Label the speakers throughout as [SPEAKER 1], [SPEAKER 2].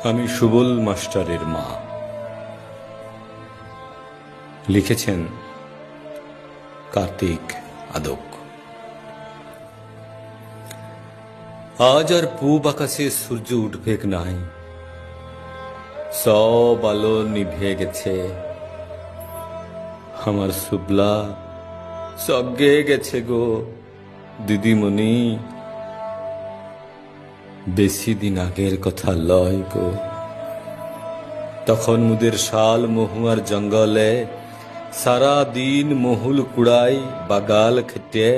[SPEAKER 1] আমি সুবল মাস্টারের মা। লিখেছেন কার্তিক আদক। আজ আর পূব আকাশে সূর্য উঠবে নাই, সব আলো নিভে গেছে। আমার সুবলা সগে গেছে গো দিদিমণি। বেশি দিন আগের কথা লয় গো, তখন মুদের শাল মহুয়ার জঙ্গলে সারা দিন মহুল কুড়াই বাগাল খেটে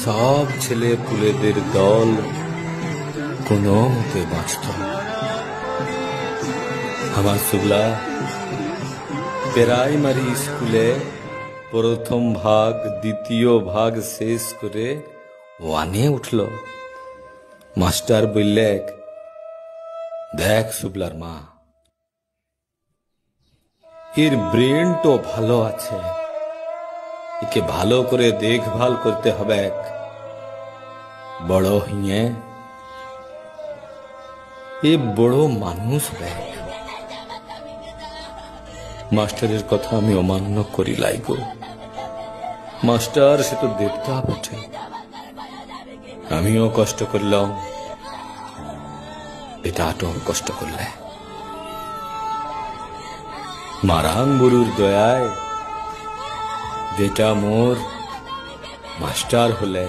[SPEAKER 1] সব ছেলে পুলেদের দল কোনো মতে বাঁচত। আমার সুবলা প্রাইমারি স্কুলে প্রথম ভাগ দ্বিতীয় ভাগ শেষ করে ওয়ানে উঠল। মাস্টার বললে, দেখ সুবলার মা, এর ব্রেন তো ভালো আছে, একে ভালো করে দেখভাল করতে হবে। বড় হইয়ে এ বড় মানুষ হবে। মাস্টারের কথা আমি অমান্য করি লাই গো। মাস্টার সে তো দেবতা বটে। আমিও কষ্ট করলাম, বেটাটো কষ্ট করলে। মারাং বুড়ুর দয়ায় বেটা মোর মাস্টার হলে।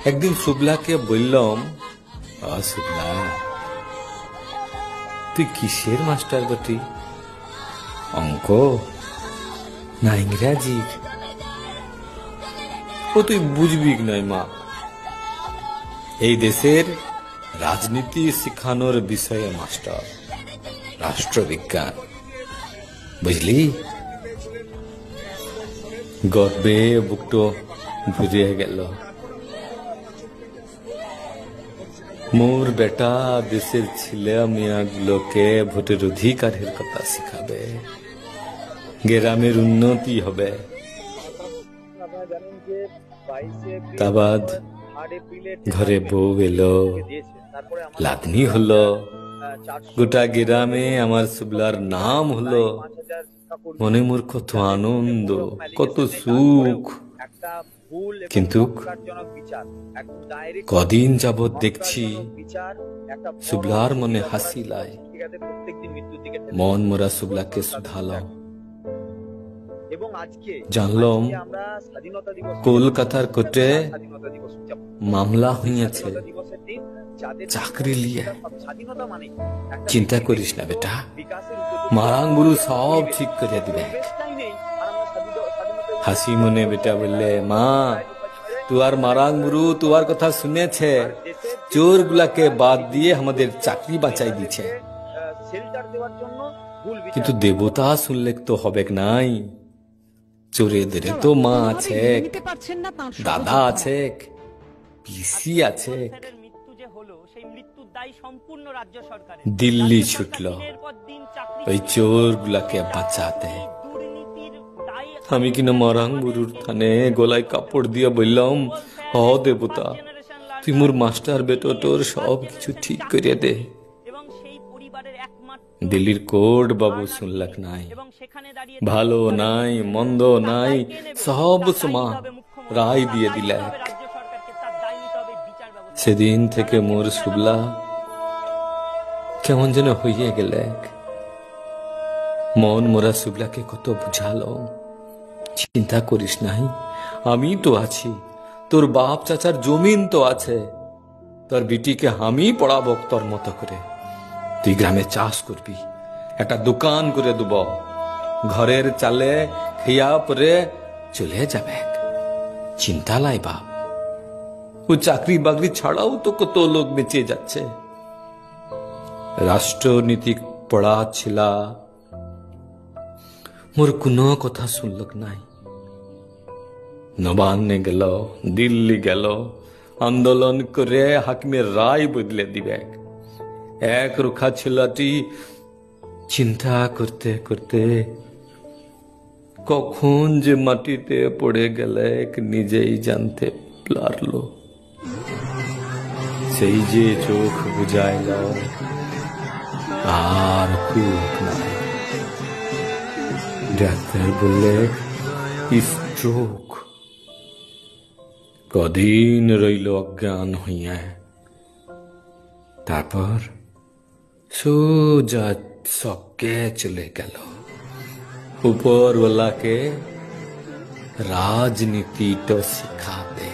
[SPEAKER 1] একদিন সুবলাকে বললাম, সুবলা তুই কিসের মাস্টার বটি? অঙ্ক না ইংরাজি? ও তুই বুঝবি নাই মা, এই দেশের রাজনীতি শিখানোর বিষয়ে মাস্টার, রাষ্ট্রবিজ্ঞান, বুঝলি? গর্বে বুকটো ভুরিয়ে গেল। মোর বেটা দেশের ছেলে মেয়েগুলোকে ভোটের অধিকারের কথা শিখাবে, গ্রামের উন্নতি হবে। তাবাদ ঘরে বউ এলো, লাদনি হলো, গোটা গ্রামে আমার সুবলার নাম হলো। মনে মোর কত আনন্দ, কত সুখ। কিন্তু কদিন যাবৎ দেখছি সুবলার মনে হাসি লাই। মন মোরা সুবলাকে শুধালাম, জানলাম কলকাতার কোর্টে মামলা হইয়াছে চাকরি লিয়ে। চিন্তা করিস না বেটা, মারাং বুড়ু সব ঠিক করে দিবে। হাসি মনে বেটা বললে, মা তুয়ার মারাং বুড়ু তুয়ার কথা শুনেছে, চোর গুলাকে বাদ দিয়ে আমাদের চাকরি বাঁচাই দিচ্ছে। কিন্তু দেবতা শুনলে তো হবে নাই, চোরেদের তো মা আছে, দাদা আছে, পিসি আছে। দিল্লি ছুটল ওই চোর গুলাকে বাঁচাতে। আমি কিনা মারাং বুড়ুর থানে গলায় কাপড় দিয়ে বললাম, হ দেবতা তুই মোর মাস্টার বেটো, তোর সব কিছু ঠিক করিয়ে দে। দিল্লির কোর্ট বাবু শুনলাক নাই, ভালো নাই মন্দ নাই, সব সমান রায় দিয়ে দিলে। সেদিন থেকে মোর সুবলা কেমন যেন হইয়ে গেলে। মন মোরা সুবলাকে কত বুঝালো, চিন্তা করিস নাই, আমি তো আছি, তোর বাপ চাচার জমিন তো আছে, তোর বিটিকে আমি পড়াবো তোর মতো করে। তুই গ্রামে চাষ করবি, একটা দোকান করে দেব, ঘরের চালে খেয়া পরে চলে যাবে। চিন্তা লাই বাপ, ও চাকরি বাকরি ছাড়াও তো কত লোক বেঁচে যাচ্ছে। রাষ্ট্রনীতি পড়া ছিলা, মোর কোনো কথা শুনলক নাই। নবান্নে গেল, দিল্লি গেল, আন্দোলন করে হাকিমের রায় বদলে দিবে। এক রুখা ছেলেটি চিন্তা করতে করতে কখন যে মাটিতে পড়ে গেলে নিজেই জানতে পারল। সেই যে চোখ বুঝাইল আর খুব নাই। ডাক্তার বললে স্ট্রোক। কদিন রইল অজ্ঞান হইয়া, তারপর সোজা সবকে চলে গেল। উপরওয়ালাকে রাজনীতিটা শিখাতে।